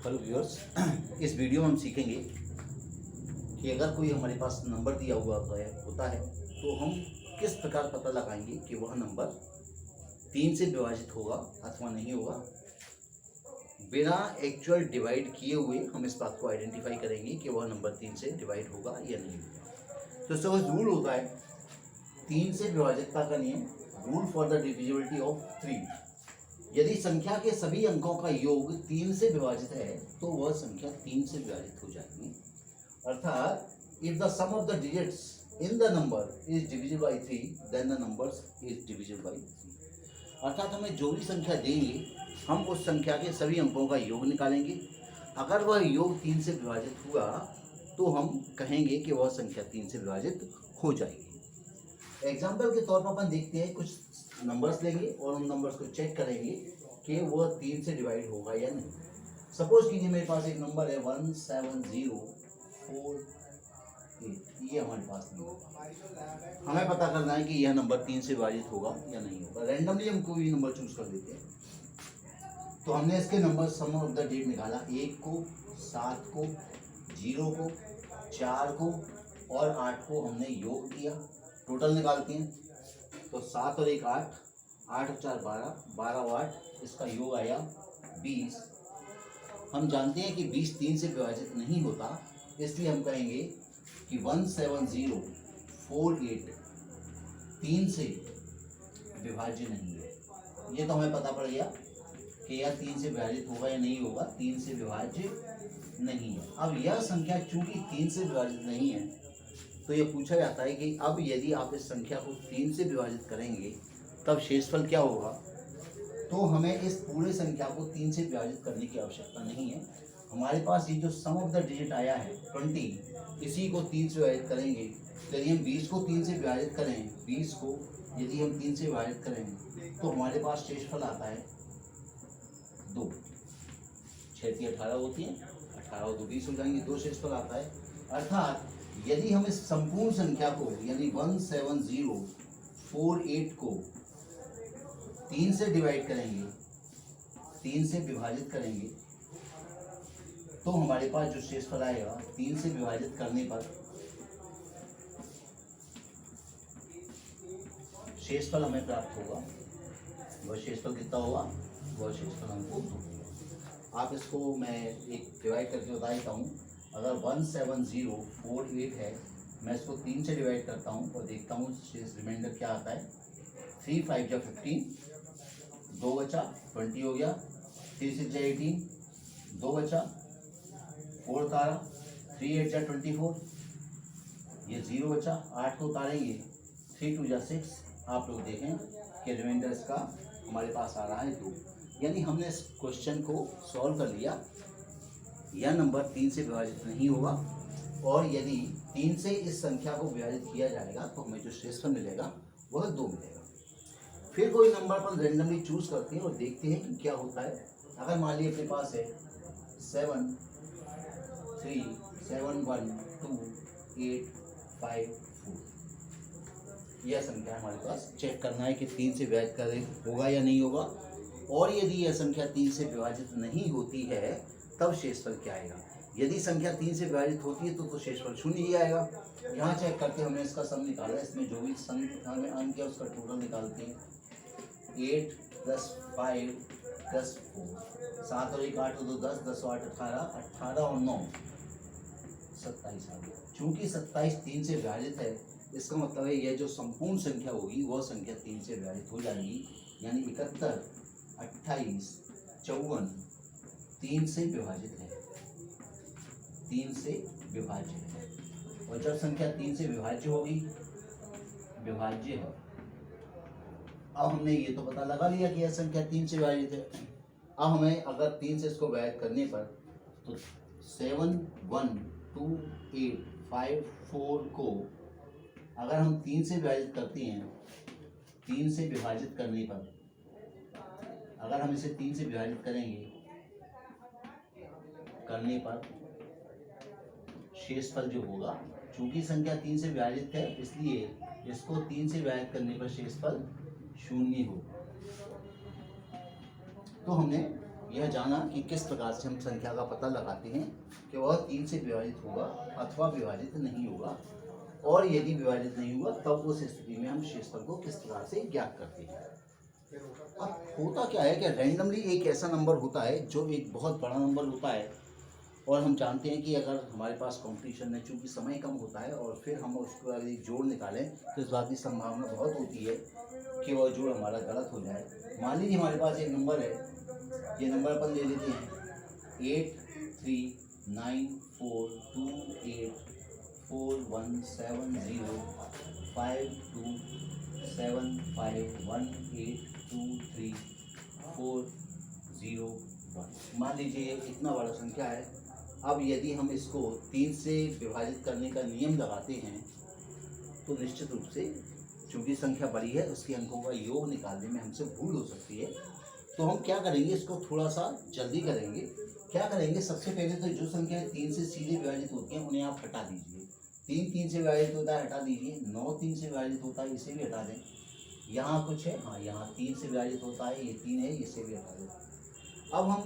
Hello viewers, इस video में हम सीखेंगे कि अगर कोई हमारे पास नंबर दिया हुआ होता है तो हम किस प्रकार पता लगाएंगे कि वह नंबर 3 से विभाजित होगा अथवा नहीं होगा। बिना एक्चुअल डिवाइड किए हुए हम इस बात को आइडेंटिफाई करेंगे कि वह नंबर 3 से डिवाइड होगा या नहीं होगा। तो सब रूल होता है 3 से विभाजितता का नियम, rule for the divisibility of 3। यदि संख्या के सभी अंकों का योग 3 से विभाजित है तो वह संख्या 3 से विभाजित हो जाएगी। अर्थात if the sum of the digits in the number is divisible by 3 then the number is divisible by 3। अर्थात हमें जो भी संख्या देंगे हम उस संख्या के सभी अंकों का योग निकालेंगे। अगर वह योग 3 से विभाजित हुआ तो हम कहेंगे कि वह संख्या 3 से विभाजित हो जाएगी। एग्जाम्पल के तौर पर अपन देखते हैं, कुछ नंबर्स लेंगे और उन नंबर्स को चेक करेंगे कि वह 3 से डिवाइड होगा या नहीं। सपोज कीजिए मेरे पास एक नंबर है 17048, ये हमारे पास नंबर। हमें पता करना है कि यह नंबर 3 से विभाजित होगा या नहीं होगा। रैंडमली हम कोई भी नंबर चूज कर देते हैं। तो हमने इसके number sum of the digit निकाला, 1 को, 7 को, 0 को, 4 को और 8 को हमने योग किया। टोटल निकालते हैं तो 7 और 1 8, 8 और 4 12, 12 और 8, इसका योग आया 20। हम जानते हैं कि 20 3 से विभाजित नहीं होता, इसलिए हम कहेंगे कि 17048 3 से विभाज्य नहीं है। ये तो हमें पता पड़ गया कि यह 3 से विभाजित होगा या नहीं होगा, 3 से विभाज्य नहीं है। अब यह संख्या चूंकि 3 से विभाजित नहीं है तो ये पूछा जाता है कि अब यदि आप इस संख्या को 3 से विभाजित करेंगे तब शेषफल क्या होगा। तो हमें इस पूरे संख्या को 3 से विभाजित करने की आवश्यकता नहीं है। हमारे पास ये जो सम ऑफ द डिजिट आया है 20, इसी को 3 से विभाजित करेंगे। यदि हम 20 को 3 से विभाजित करें, 20 को यदि हम 3 से विभाजित करें तो हमारे पास शेषफल आता है 2। 6 3 18 होती है, 18 और 2 20 हो जाएंगे, 2 शेषफल आता है। अर्थात यदि हम इस संपूर्ण संख्या को यानी 17048 को 3 से डिवाइड करेंगे, 3 से विभाजित करेंगे तो हमारे पास जो शेषफल आएगा 3 से विभाजित करने पर शेषफल हमें प्राप्त होगा। वह शेषफल कितना होगा, वह शेषफल हमको 2। आप इसको मैं एक डिवाइड करके बता देता हूँ। अगर 17048 है, मैं इसको 3 से डिवाइड करता हूँ और देखता हूँ शेष रिमाइंडर क्या आता है। 3 5 जा 15, 2 बचा 20 हो गया, 3 6 जा 18, 2 बचा 4 उतारा, 3 8 जा 24, ये 0 बचा, 8 को उतारेंगे, 3 2 जा 6। आप लोग देखें कि रिमाइंडर इसका हमारे पास आ रहा है 2। यानी हमने इस क्वेश्चन को सॉल्व कर लिया। यह नंबर 3 से विभाजित नहीं होगा और यदि 3 से इस संख्या को विभाजित किया जाएगा तो हमें जो शेषफल मिलेगा वह 2 मिलेगा। फिर कोई नंबर पर रेंडमली चूज करते हैं और देखते हैं कि क्या होता है। अगर मान लीजिए अपने पास है 7 3 7 1 2 8 5 4, यह संख्या हमारे पास चेक करना है कि 3 से विभाजित होगा या नहीं होगा। और यदि यह संख्या 3 से विभाजित नहीं होती है तब शेषफल क्या आएगा। यदि संख्या 3 से विभाजित होती है तो शेषफल 0 ही आएगा। यहाँ चेक करके हमने इसका सम निकाला, इसमें जो भी संख्या में अंक है उसका टोटल निकालते हैं। 8 + 5 + 4, 7 और 1 8 और 2 10, 10 और 8 18, 18 और 9 27 आ गया। चूँकि 27 3 से विभाजित है, इसका मतलब है यह जो संपूर्ण संख्या होगी वह संख्या 3 से विभाजित हो जाएगी। यानी 71 28 54 3 से विभाजित है, 3 से विभाज्य है। और जब संख्या 3 से विभाज्य होगी, विभाज्य है, अब हमने ये तो पता लगा लिया कि यह संख्या 3 से विभाजित है। अब हमें अगर 3 से इसको विभाजित करने पर तो 7 1 2 8 5 4 को अगर हम 3 से विभाजित करते हैं, 3 से विभाजित करने पर अगर हम इसे 3 से विभाजित करने पर शेषफल जो होगा, चूंकि संख्या 3 से विभाजित है इसलिए इसको 3 से विभाजित करने पर शेषफल 0 होगा। तो हमने यह जाना कि किस प्रकार से हम संख्या का पता लगाते हैं कि वह 3 से विभाजित होगा अथवा विभाजित नहीं होगा, और यदि विभाजित नहीं हुआ तब उस स्थिति में हम शेषफल को किस प्रकार से ज्ञात करते हैं। अब होता क्या है कि रैंडमली एक ऐसा नंबर होता है जो एक बहुत बड़ा नंबर होता है, और हम जानते हैं कि अगर हमारे पास कंपटीशन में चूंकि समय कम होता है और फिर हम उसको अगर एक जोड़ निकालें तो इस बात की संभावना बहुत होती है कि वह जोड़ हमारा गलत हो जाए। मान लीजिए हमारे पास एक नंबर है, ये नंबर अपन ले लेते हैं 83984175182340 मान लीजिए ये इतना बड़ा संख्या है। अब यदि हम इसको 3 से विभाजित करने का नियम लगाते हैं तो निश्चित रूप से चूँकि संख्या बड़ी है उसके अंकों का योग निकालने में हमसे भूल हो सकती है। तो हम क्या करेंगे, इसको थोड़ा सा जल्दी करेंगे। क्या करेंगे, सबसे पहले तो जो संख्या 3 से सीधे विभाजित होती हैं उन्हें आप हटा दीजिए। 3 3 से विभाजित होता है, हटा दीजिए। 9 3 से विभाजित होता है, इसे भी हटा दें। यहाँ कुछ है, हाँ यहाँ 3 से विभाजित होता है, ये 3 है, इसे भी हटा दें। अब हम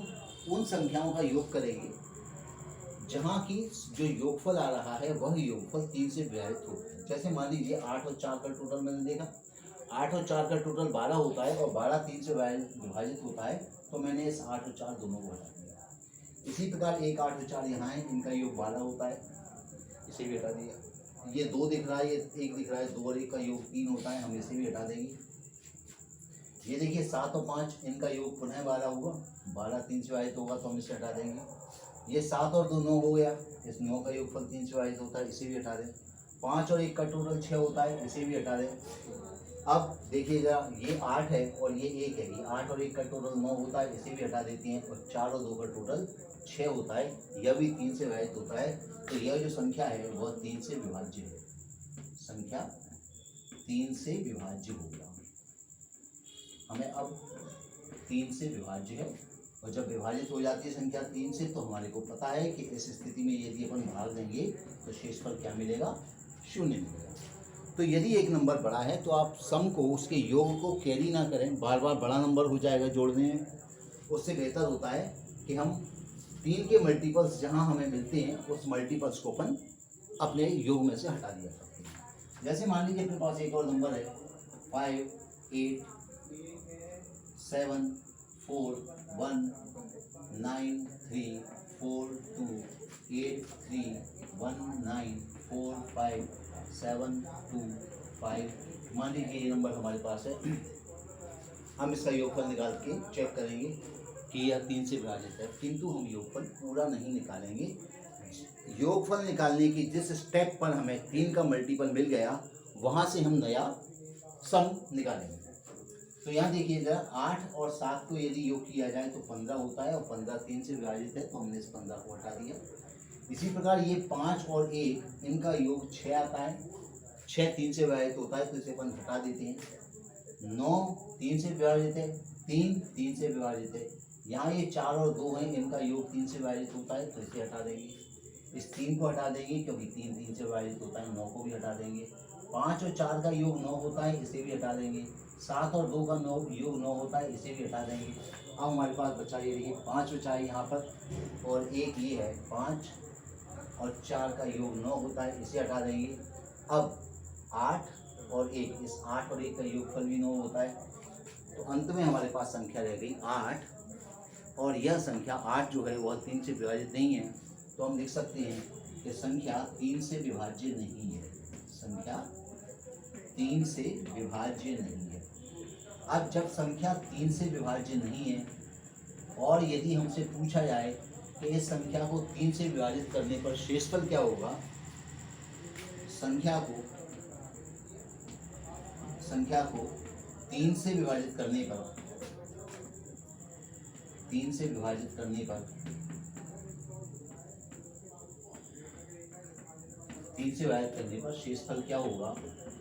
उन संख्याओं का योग करेंगे जहाँ की जो योगफल आ रहा है वह योगफल 3 से विभाजित हो। जैसे मान लीजिए 8 और 4 का टोटल मैंने देखा, 8 और 4 का टोटल 12 होता है और 12 3 से विभाजित होता है, तो मैंने इस 8 और 4 दोनों को हटा दिया। इसी प्रकार 1 8 और 4 यहाँ है, इनका योग 12 होता है, इसे भी हटा दिया। ये 2 दिख रहा है, ये 1 दिख रहा है, 2 और 1 का योग 3 होता है, हम इसे भी हटा देंगे। ये देखिए 7 और 5 इनका योग पुनः 12 होगा, 12 3 से विभाजित होगा तो हम इसे हटा देंगे। ये 7 और 2 9 हो गया, इस 9 का योगफल 3 से विभाजित होता है, इसे भी हटा दें। 5 और 1 का टोटल 6 होता है, इसे भी हटा दें। अब देखिएगा ये 8 है और ये 1 है, ये 8 और 1 का टोटल 9 होता है, इसे भी हटा देते हैं। और 4 और 2 का टोटल 6 होता है, यह भी 3 से विभाजित होता है। तो यह जो संख्या है वह 3 से विभाज्य है, संख्या 3 से विभाज्य हो गया। हमें अब 3 से विभाज्य है, और जब विभाजित हो जाती है संख्या 3 से तो हमारे को पता है कि इस स्थिति में यदि अपन भाग देंगे तो शेषफल क्या मिलेगा, 0 मिलेगा। तो यदि एक नंबर बड़ा है तो आप सम को, उसके योग को कैरी ना करें, बार बार बड़ा नंबर हो जाएगा जोड़ने में। उससे बेहतर होता है कि हम 3 के मल्टीपल्स जहां हमें मिलते हैं उस मल्टीपल्स को अपन अपने योग में से हटा दिया करते हैं। जैसे मान लीजिए अपने पास एक और नंबर है 5 8 7 4 1 9 3 4 2 8 3 1 9 4 5 7 2 5। मान लीजिए ये नंबर हमारे पास है। हम इसका योगफल निकाल के चेक करेंगे कि यह 3 से विभाजित है, किंतु हम योगफल पूरा नहीं निकालेंगे। योगफल निकालने की जिस स्टेप पर हमें 3 का मल्टीपल मिल गया वहाँ से हम नया सम निकालेंगे। तो यहाँ देखिए जरा 8 और 7 को यदि योग किया जाए तो 15 होता है, और 15 3 से विभाजित है तो हमने इस 15 को हटा दिया। इसी प्रकार ये 5 और 1 इनका योग 6 आता है, 6 3 से विभाजित होता है तो इसे अपन हटा देते हैं। 9 3 से विभाजित है, 3 3 से विभाजित है। यहाँ ये 4 और 2 हैं, इनका योग 3 से विभाजित होता है तो इसे हटा देंगे। इस 3 को हटा देंगे क्योंकि 3 3 से विभाजित होता है, 9 को भी हटा देंगे। 5 और 4 का योग 9 होता है, इसे भी हटा देंगे। 7 और 2 का योग 9 होता है, इसे भी हटा देंगे। अब हमारे पास बचा ये देखिए 5 बचा है यहाँ पर, और एक ये है 5 और 4 का योग 9 होता है, इसे हटा देंगे। अब 8 और 1, इस 8 और 1 का योगफल भी 9 होता है, तो अंत में हमारे पास संख्या रह गई 8। और यह संख्या 8 जो है वह 3 से विभाजित नहीं है, तो हम लिख सकते हैं कि संख्या 3 से विभाज्य नहीं है, संख्या 3 से विभाज्य नहीं है। अब जब संख्या 3 से विभाज्य नहीं है और यदि हमसे पूछा जाए कि इस संख्या को 3 से विभाजित करने पर शेषफल क्या होगा, संख्या को 3 से विभाजित करने पर 3 से विभाजित करने पर 3 से विभाजित करने पर शेषफल क्या होगा,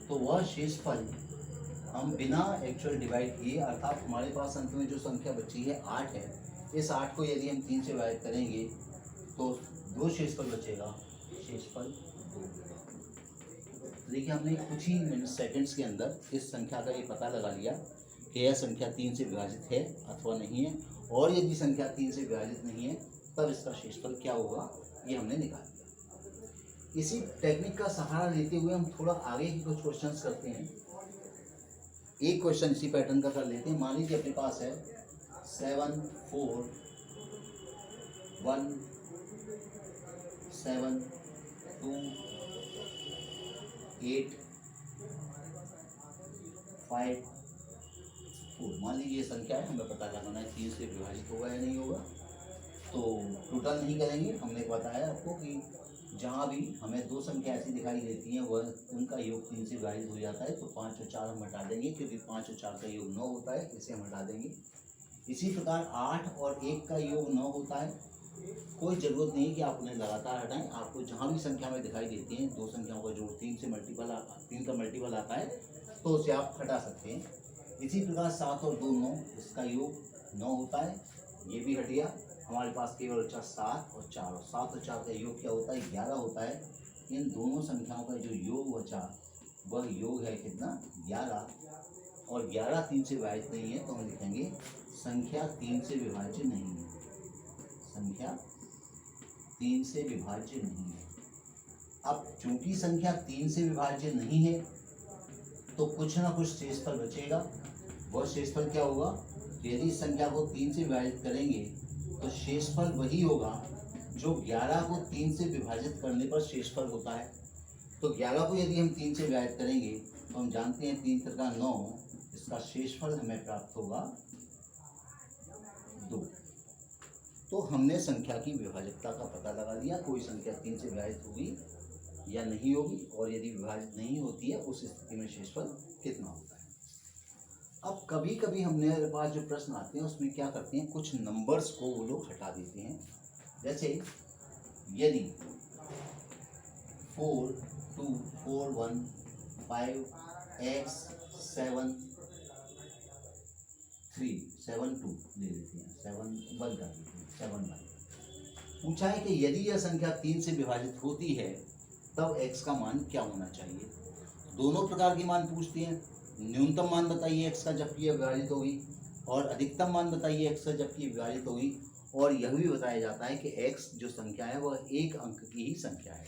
तो वह शेषफल हम बिना एक्चुअल डिवाइड किए, अर्थात हमारे पास अंत में जो संख्या बची है 8 है, इस 8 को यदि हम 3 से विभाजित करेंगे तो 2 शेषफल बचेगा, शेषफल 2। देखिए हमने कुछ ही मिनट सेकंड्स के अंदर इस संख्या का ये पता लगा लिया कि यह संख्या 3 से विभाजित है अथवा नहीं है, और यदि संख्या 3 से विभाजित नहीं है तब इसका शेषफल क्या होगा, ये हमने निकाल दिया। इसी टेक्निक का सहारा लेते हुए हम थोड़ा आगे के कुछ क्वेश्चंस करते हैं। एक क्वेश्चन इसी पैटर्न का कर लेते हैं। मान लीजिए अपने पास है 7 4 1 7 2 8 5 4। मान लीजिए ये संख्या है, हमें पता करना है 3 से विभाजित होगा या नहीं होगा। तो टोटल नहीं करेंगे, हमने बताया आपको कि जहाँ भी हमें दो संख्या ऐसी दिखाई देती हैं वह उनका योग 3 से विभाजित हो जाता है, तो 5 और 4 हम हटा देंगे, क्योंकि 5 और 4 का योग 9 होता है, इसे हम हटा देंगे। इसी प्रकार 8 और 1 का योग 9 होता है। कोई ज़रूरत नहीं कि आप उन्हें लगातार हटाएं, आपको जहाँ भी संख्या में दिखाई देती हैं दो संख्याओं का जोड़ 3 का मल्टीपल आता है तो उसे आप हटा सकते हैं। इसी प्रकार 7 और 2 9, इसका योग 9 होता है, ये भी हट गया। हमारे पास केवल बचा 7 और 4, और 7 और 4 का योग क्या होता है, 11 होता है। इन दोनों संख्याओं का जो योग बचा वह योग है कितना, 11। और 11 3 से विभाजित नहीं है, तो हम लिखेंगे संख्या 3 से विभाज्य नहीं है, संख्या 3 से विभाज्य नहीं है। अब चूंकि संख्या 3 से विभाज्य नहीं है तो कुछ ना कुछ शेषफल बचेगा। वह शेषफल क्या होगा, यदि संख्या को 3 से विभाजित करेंगे तो शेषफल वही होगा जो 11 को 3 से विभाजित करने पर शेषफल होता है। तो 11 को यदि हम 3 से विभाजित करेंगे तो हम जानते हैं 3 त्रिका 9, इसका शेषफल हमें प्राप्त होगा 2। तो हमने संख्या की विभाजकता का पता लगा लिया, कोई संख्या 3 से विभाजित होगी या नहीं होगी, और यदि विभाजित नहीं होती है उस स्थिति में शेषफल कितना होता है। अब कभी कभी हमारे पास जो प्रश्न आते हैं उसमें क्या करते हैं, कुछ नंबर्स को वो लोग हटा देते हैं। जैसे यदि 4 2 4 1 5 x 7 3 7 2 ले लेते हैं, 7 1 कर देते हैं, 7 1। पूछा है कि यदि यह संख्या 3 से विभाजित होती है तब x का मान क्या होना चाहिए। दोनों प्रकार के मान पूछते हैं, न्यूनतम मान बताइए x का जबकि यह विभाजित होगी, और अधिकतम मान बताइए x का जबकि विभाजित होगी। और यह भी बताया जाता है कि x जो संख्या है वह एक अंक की ही संख्या है।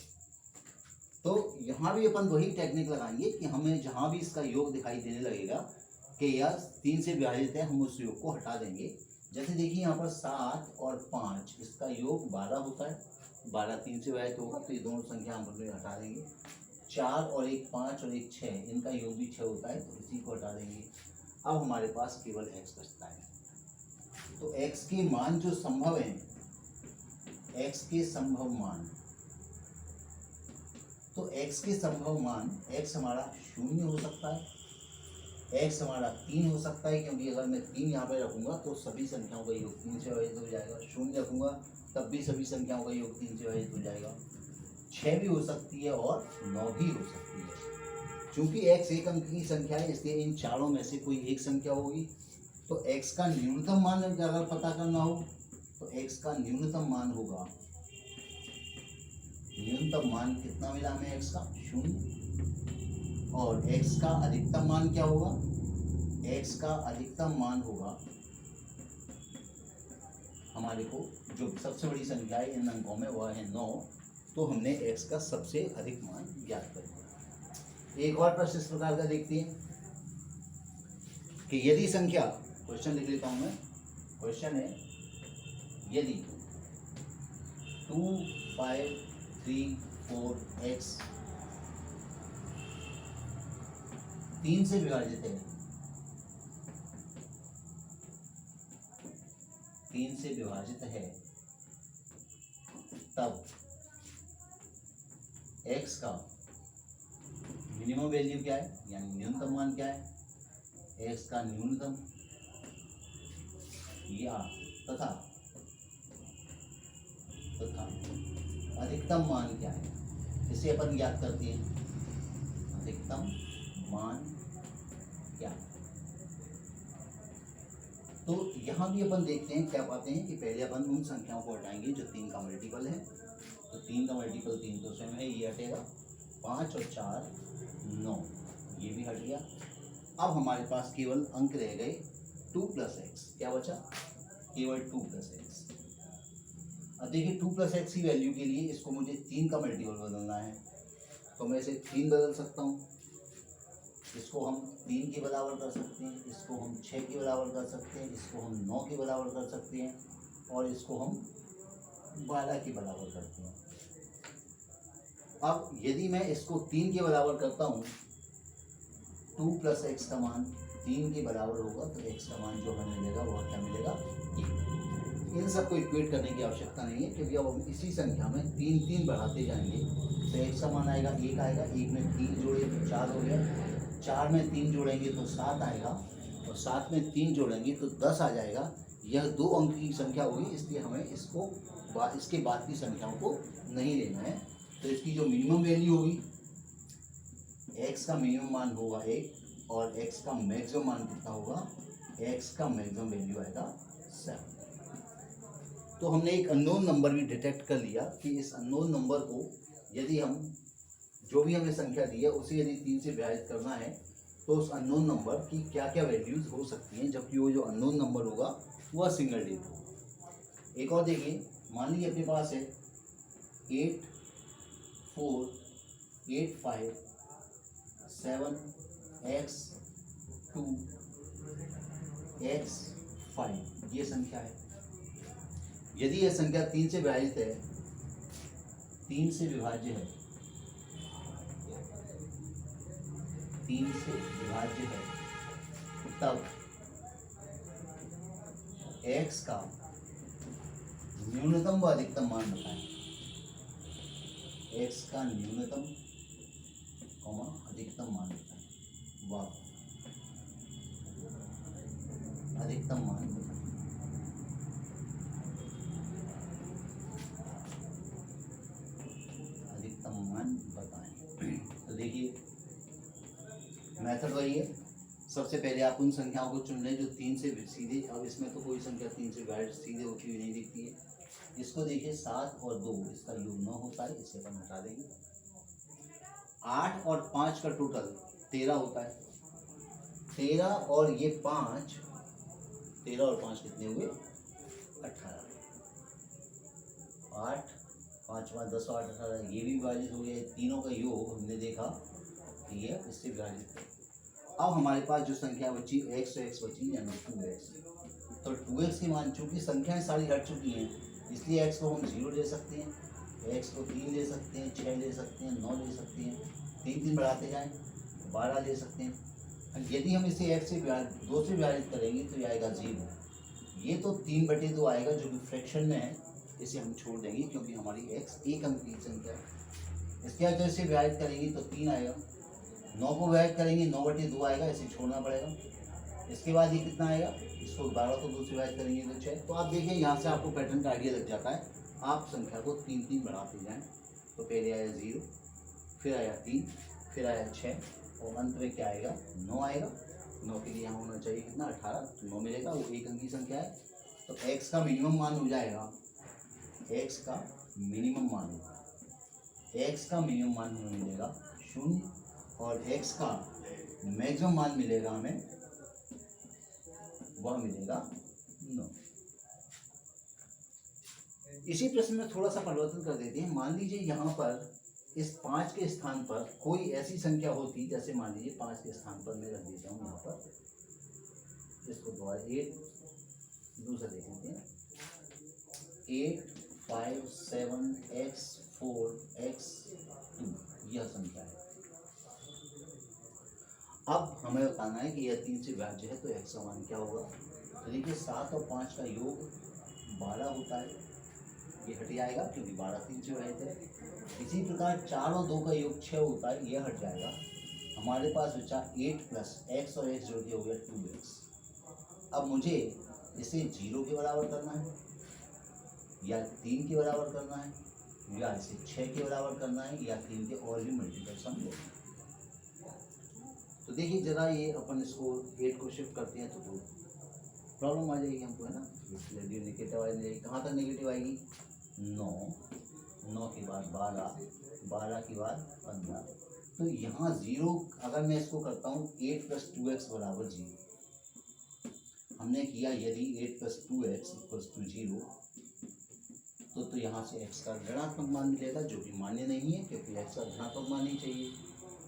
तो यहाँ भी अपन वही टेक्निक लगाएंगे कि हमें जहाँ भी इसका योग दिखाई देने लगेगा कि यह 3 से विभाजित है, हम उस योग को हटा देंगे। जैसे देखिए यहाँ पर 7 और 5, इसका योग 12 होता है, 12 3 से विभाजित होगा, तो ये दोनों संख्या हम अपने हटा देंगे। 4 और 1 5 और 1 6, इनका योग भी 6 होता है, तो इसी को हटा देंगे। अब हमारे पास केवल x बचता है। तो x के मान जो संभव हैं, x के संभव मान, तो x के संभव मान, x हमारा 0 हो सकता है, x हमारा 3 हो सकता है, क्योंकि अगर मैं 3 यहाँ पे रखूँगा तो सभी संख्याओं का योग 3 से विभाजित हो जाएगा। 0 रखूँगा तब भी सभी संख्याओं का योग 3 से विभाजित हो जाएगा। 6 भी हो सकती है और 9 भी हो सकती है। चूँकि x एक अंक की संख्या है, इसलिए इन चारों में से कोई एक संख्या होगी। तो x का न्यूनतम मान अगर पता करना हो तो x का न्यूनतम मान होगा, न्यूनतम मान कितना मिला हमें x का, 0। और x का अधिकतम मान क्या होगा, x का अधिकतम मान होगा हमारे को जो सबसे बड़ी संख्या है इन अंकों में वह है 9। तो हमने x का सबसे अधिक मान ज्ञात कर दिया। एक और प्रश्न इस प्रकार का देखते हैं कि यदि संख्या, क्वेश्चन लिख लेता हूं मैं, क्वेश्चन है यदि 2 5 3 4 x 3 से विभाजित है, 3 से विभाजित है, तब x का मिनिमम वैल्यू क्या है, यानी न्यूनतम मान क्या है, x का न्यूनतम या तथा अधिकतम मान क्या है, इसे अपन ज्ञात करते हैं। अधिकतम मान क्या है, तो यहाँ भी अपन देखते हैं क्या पाते हैं कि पहले अपन उन संख्याओं को हटाएंगे जो 3 का मल्टीपल है। तो 3 का मल्टीपल 3 तो स्वयं है, ये हटेगा। 5 और 4 9, ये भी हट गया। अब हमारे पास केवल अंक रह गए 2 + x, क्या बचा केवल 2 प्लस एक्स। अब देखिए 2 प्लस एक्स की वैल्यू के लिए इसको मुझे 3 का मल्टीपल बदलना है, तो मैं इसे 3 बदल सकता हूँ। इसको हम 3 के बराबर कर सकते हैं, इसको हम 6 के बराबर कर सकते हैं, इसको हम 9 के बराबर कर सकते हैं, और इसको हम 12 के बराबर करते हैं। अब यदि मैं इसको 3 के बराबर करता हूँ, 2 प्लस एक्स का मान 3 के बराबर होगा, तो एक्स का मान जो हमें मिलेगा वह क्या मिलेगा, इन सबको इक्वेट करने की आवश्यकता नहीं है, क्योंकि अब हम इसी संख्या में 3 बढ़ाते जाएंगे तो एक्स का मान आएगा 1 आएगा, 1 में 3 जोड़े तो 4 हो गया, 4 में 3 जोड़ेंगे तो 7 आएगा, और 7 में 3 जोड़ेंगे तो 10 आ जाएगा। यह 2 अंक की संख्या होगी, इसलिए हमें इसको इसके बाद की संख्याओं को नहीं लेना है। तो इसकी जो मिनिमम वैल्यू होगी, एक्स का मिनिमम मान होगा 1, और एक्स का मैक्सिमम मान कितना होगा, एक्स का मैक्सिमम वैल्यू आएगा 7। तो हमने एक अननोन नंबर भी डिटेक्ट कर लिया कि इस अननोन नंबर को यदि हम जो भी हमें संख्या दी है उसे यदि 3 से विभाजित करना है तो उस अननोन नंबर की क्या क्या वैल्यूज हो सकती हैं, जबकि वो जो अननोन नंबर होगा वह सिंगल डिजिट होगा। एक और देखिए, मान लीजिए अपने पास है 8 4 8 5 7 x 2 x 5 ये संख्या है। यदि यह संख्या 3 से विभाजित है, 3 से विभाज्य है, 3 से विभाज्य है, तब x का न्यूनतम व अधिकतम मान बताएं। x का न्यूनतम अधिकतम मान बताएं, व अधिकतम मान बताएं। अधिकतम मान बताएं। तो देखिए मेथड वही है, सबसे पहले आप उन संख्याओं को चुन लें जो 3 से सीधे, अब इसमें तो कोई संख्या 3 से विभाजित सीधे होती हुई नहीं दिखती है। इसको देखिए 7 और 2 इसका योग 9 होता है, इसे अपन हटा देंगे। 8 और 5 का टोटल 13 होता है। 13 और ये 5, 13 और 5 कितने हुए, 18। 8 5 5 10 8 18 ये भी विभाजित हो गया। तीनों का योग हमने देखा कि ये इससे विभाजित है। अब हमारे पास जो संख्या बची x तो x बची यानी 2x। तो 2x के मान, चूँकि संख्याएं सारी हट चुकी हैं, इसलिए x को हम 0 ले सकते हैं, x को 3 ले सकते हैं, 6 ले सकते हैं, 9 ले सकते हैं, 3 बढ़ाते जाएं 12 ले सकते हैं। यदि हम इसे x से 2 से विभाजित करेंगे तो ये आएगा 0। ये तो 3/2 आएगा जो कि फ्रैक्शन में है, इसे हम छोड़ देंगे क्योंकि हमारी x एक अंक की संख्या है। इसके बाद जैसे विभाजित करेंगे तो 3 आएगा, 9 को विभाजित करेंगे 9/2 आएगा, इसे छोड़ना पड़ेगा। इसके बाद ये कितना आएगा, इसको 12 को 2 से विभाजित करेंगे तो 6। तो आप देखिए यहाँ से आपको पैटर्न का आइडिया लग जाता है। आप संख्या को 3 बढ़ाते जाएं, तो पहले आया 0, फिर आया 3, फिर आया 6, और अंत में क्या आएगा, 9 आएगा। 9 के लिए यहाँ होना चाहिए कितना, 18, तो 9 मिलेगा, वो एक अंक की संख्या है। तो x का मिनिमम मान हो जाएगा, x का मिनिमम मान होगा, x का मिनिमम मान हमें मिलेगा 0, और x का मैक्सिमम मान मिलेगा हमें, वह मिलेगा 9। इसी प्रश्न में थोड़ा सा परिवर्तन कर देते हैं। मान लीजिए यहाँ पर इस 5 के स्थान पर कोई ऐसी संख्या होती, जैसे मान लीजिए 5 के स्थान पर मैं रख देता हूँ यहाँ पर, इसको दोबारा 8 दूसरा देख लेते हैं, 8 5 7 x 4 x 2 यह संख्या है। अब हमें बताना है कि यह 3 से विभाज्य है, तो x का मान क्या होगा। तो देखिए 7 और 5 का योग 12 होता है, ये हट जाएगा क्योंकि 12 3 से विभाजित है। इसी प्रकार 4 और 2 का योग 6 होता है, यह हट जाएगा। हमारे पास बचा 8 प्लस x और x जोड़ के हो गया 2x। अब मुझे इसे 0 के बराबर करना है, या 3 के बराबर करना है, या इसे 6 के बराबर करना है, या 3 के और भी मल्टीपल सम लेना है। तो देखिए जरा ये अपन इसको 8 को शिफ्ट करते हैं तो प्रॉब्लम आ जाएगी हमको, है ना। वैल्यू नेगेटिव आ जाएगी, कहाँ तक नेगेटिव आएगी, 9, 9 के बाद 12, 12 के बाद 15। तो यहाँ 0, अगर मैं इसको करता हूँ 8 + 2x = 0। हमने किया यदि 8 + 2x = 0 तो यहाँ से x का ऋणात्मक मान मिलेगा, जो कि मान्य नहीं है क्योंकि x का धनात्मक मान ही चाहिए।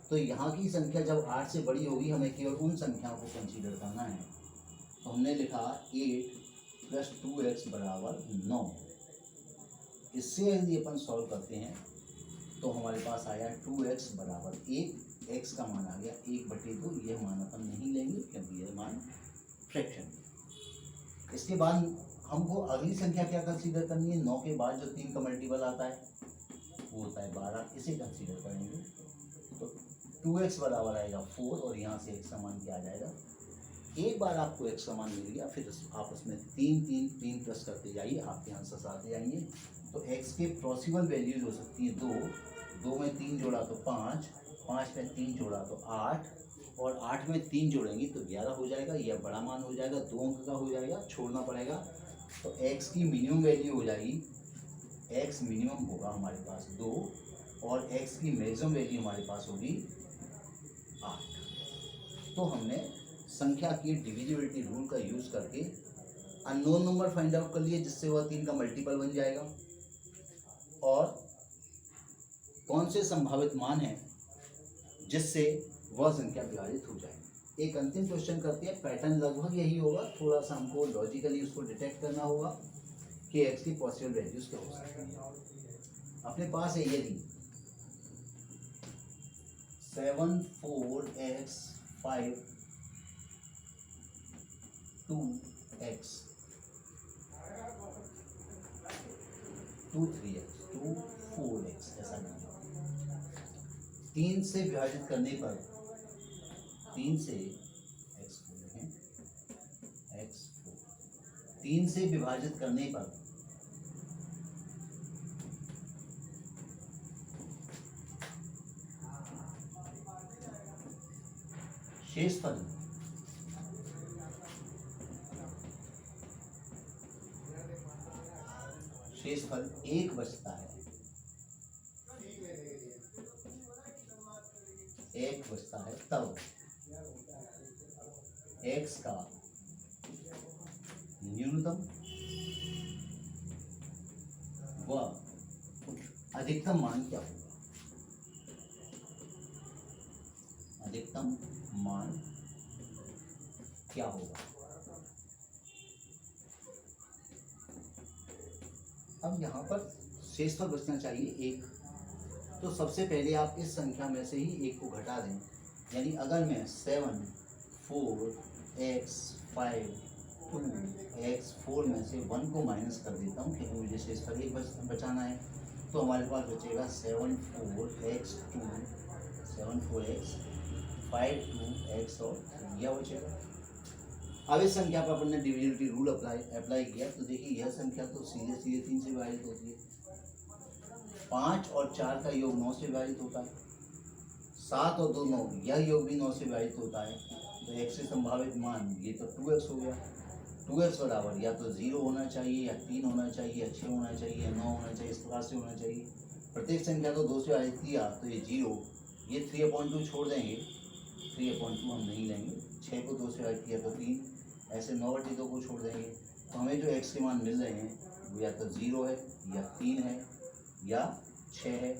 तो यहाँ की संख्या जब 8 से बड़ी होगी हमें केवल उन संख्याओं को कंसीडर करना है। तो हमने लिखा 8 + 2x = 9। इससे यदि अपन सॉल्व करते हैं तो हमारे पास आया 2x = 1, x का मान आ गया 1/2। यह मान अपन नहीं लेंगे क्योंकि यह मान फ्रैक्शन है। इसके बाद हमको अगली संख्या क्या कंसीडर करनी है? 9 के बाद जो 3 का मल्टीपल आता है वो होता है 12, इसे कंसीडर करेंगे। तो 2x बराबर आएगा 4 और यहाँ से x का मान क्या आ जाएगा? एक बार आपको x का मान मिल गया फिर आपस में 3 प्लस करते जाइए, आपके आंसर आते जाएंगे। तो x के पॉसिबल वैल्यूज हो सकती है 2 में 3 जोड़ा तो 5 में 3 जोड़ा तो 8 और 8 में 3 जोड़ेंगे तो 11 हो जाएगा। यह बड़ा मान हो जाएगा, 2 अंक का हो जाएगा, छोड़ना पड़ेगा। तो x की मिनिमम वैल्यू हो जाएगी, x मिनिमम होगा हमारे पास 2 और x की मैक्सिमम वैल्यू हमारे पास होगी 8। तो हमने संख्या की डिविजिबिलिटी रूल का यूज़ करके अननोन नंबर फाइंड आउट कर लिए जिससे वह 3 का मल्टीपल बन जाएगा और कौन से संभावित मान हैं जिससे वह संख्या विभाजित हो जाएगी। एक अंतिम क्वेश्चन करते हैं, पैटर्न लगभग यही होगा, थोड़ा सा हमको लॉजिकली उसको डिटेक्ट करना होगा कि x की पॉसिबल वैल्यूज क्या हो सकती हैं। अपने पास है यदि 7 4x 5 2x 2 3x 2 4x ऐसा नहीं, 3 से विभाजित करने पर 3 से x4 x4 3 से विभाजित करने पर शेषफल शेषफल 1 बचता है, 1 बचता है तब x का न्यूनतम व अधिकतम मान क्या होगा? अधिकतम मान क्या होगा? अब यहाँ पर शेषफल बचना चाहिए 1। तो सबसे पहले आप इस संख्या में से ही 1 को घटा दें। यानी अगर मैं 7 4x 5 2x4 में से 1 को माइनस कर देता हूँ क्योंकि मुझे शेषफल 1 बचाना है, तो हमारे पास बचेगा 7 4x 5 2x और यह बचेगा। अब इस संख्या पर अपन ने डिविजिबिलिटी रूल अप्लाई किया तो देखिए यह संख्या तो सीधे 3 से विभाजित होती है। 5 और 4 का योग 9 से विभाजित होता है। 7 और 2 9, यह योग भी 9 से विभाजित होता है। तो x से संभावित मान ये तो 2x हो गया। 2x बराबर या तो 0 होना चाहिए या 3 होना चाहिए या 6 होना चाहिए या 9 होना चाहिए, इस प्रकार से होना चाहिए। प्रत्येक संख्या को 2 से विभाजित किया तो ये 0, ये 3/2 छोड़ देंगे, 3/2 हम नहीं लेंगे। 6 को 2 से विभाजित किया तो 3, ऐसे 9/2 को छोड़ देंगे। तो हमें जो x के मान मिल रहे हैं वो या तो 0 है या 3 है या 6 है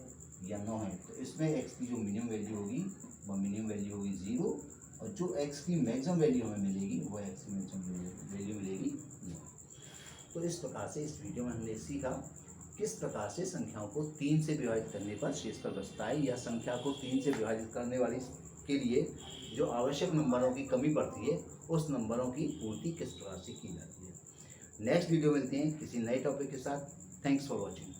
या 9 है। तो इसमें x की जो मिनिमम वैल्यू होगी वह मिनिमम वैल्यू होगी 0 और जो x की मैक्सिमम वैल्यू हमें मिलेगी वो x की मैक्सिमम वैल्यू मिलेगी 9। तो इस प्रकार से इस वीडियो में हमने सीखा किस प्रकार से संख्याओं को 3 से विभाजित करने पर शेषफल बचता है या संख्या को 3 से विभाजित करने वाली के लिए जो आवश्यक नंबरों की कमी पड़ती है उस नंबरों की पूर्ति किस प्रकार से की जाती है। नेक्स्ट वीडियो मिलते हैं किसी नए टॉपिक के साथ। Thanks for watching.